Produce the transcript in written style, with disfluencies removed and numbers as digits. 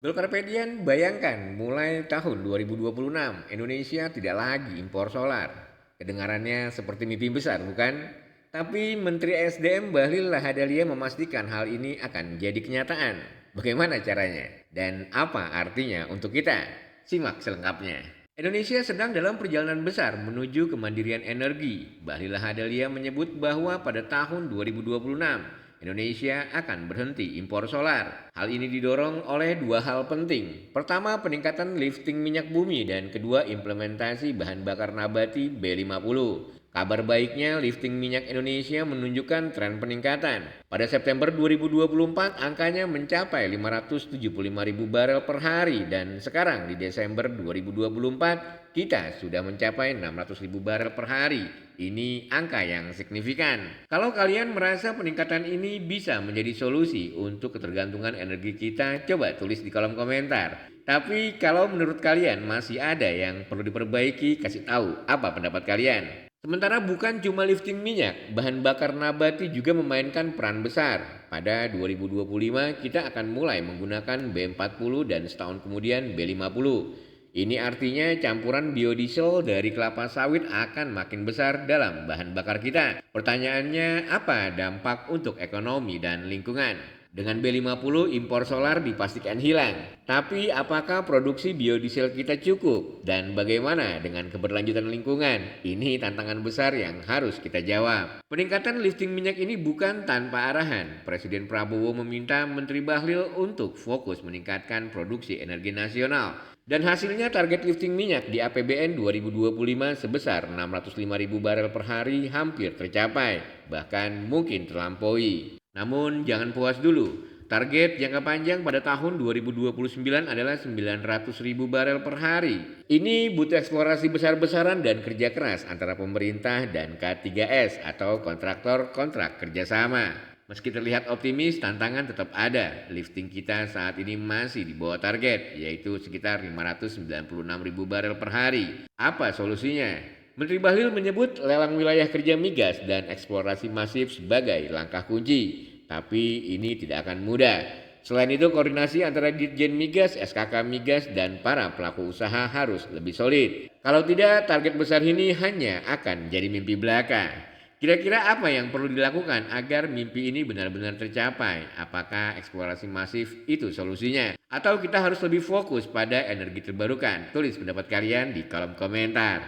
Golkarpedian bayangkan mulai tahun 2026 Indonesia tidak lagi impor solar. Kedengarannya seperti mimpi besar bukan? Tapi Menteri SDM Bahlil Lahadalia memastikan hal ini akan jadi kenyataan. Bagaimana caranya? Dan apa artinya untuk kita? Simak selengkapnya. Indonesia sedang dalam perjalanan besar menuju kemandirian energi. Bahlil Lahadalia menyebut bahwa pada tahun 2026 Indonesia akan berhenti impor solar. Hal ini didorong oleh dua hal penting. Pertama, peningkatan lifting minyak bumi dan kedua, implementasi bahan bakar nabati B50. Kabar baiknya, lifting minyak Indonesia menunjukkan tren peningkatan. Pada September 2024, angkanya mencapai 575.000 barel per hari dan sekarang di Desember 2024, kita sudah mencapai 600.000 barel per hari. Ini angka yang signifikan. Kalau kalian merasa peningkatan ini bisa menjadi solusi untuk ketergantungan energi kita, coba tulis di kolom komentar. Tapi kalau menurut kalian masih ada yang perlu diperbaiki, kasih tahu apa pendapat kalian. Sementara bukan cuma lifting minyak, bahan bakar nabati juga memainkan peran besar. Pada 2025 kita akan mulai menggunakan B40 dan setahun kemudian B50. Ini artinya campuran biodiesel dari kelapa sawit akan makin besar dalam bahan bakar kita. Pertanyaannya, apa dampak untuk ekonomi dan lingkungan? Dengan B50 impor solar dipastikan hilang. Tapi apakah produksi biodiesel kita cukup? Dan bagaimana dengan keberlanjutan lingkungan? Ini tantangan besar yang harus kita jawab. Peningkatan lifting minyak ini bukan tanpa arahan. Presiden Prabowo meminta Menteri Bahlil untuk fokus meningkatkan produksi energi nasional. Dan hasilnya target lifting minyak di APBN 2025 sebesar 605.000 barel per hari hampir tercapai, bahkan mungkin terlampaui. Namun jangan puas dulu. Target jangka panjang pada tahun 2029 adalah 900.000 barel per hari. Ini butuh eksplorasi besar-besaran dan kerja keras antara pemerintah dan K3S atau kontraktor kontrak kerjasama. Meski terlihat optimis, tantangan tetap ada. Lifting kita saat ini masih di bawah target, yaitu sekitar 596.000 barel per hari. Apa solusinya? Menteri Bahlil menyebut lelang wilayah kerja migas dan eksplorasi masif sebagai langkah kunci. Tapi ini tidak akan mudah. Selain itu, koordinasi antara Ditjen Migas, SKK Migas, dan para pelaku usaha harus lebih solid. Kalau tidak, target besar ini hanya akan jadi mimpi belaka. Kira-kira apa yang perlu dilakukan agar mimpi ini benar-benar tercapai? Apakah eksplorasi masif itu solusinya? Atau kita harus lebih fokus pada energi terbarukan? Tulis pendapat kalian di kolom komentar.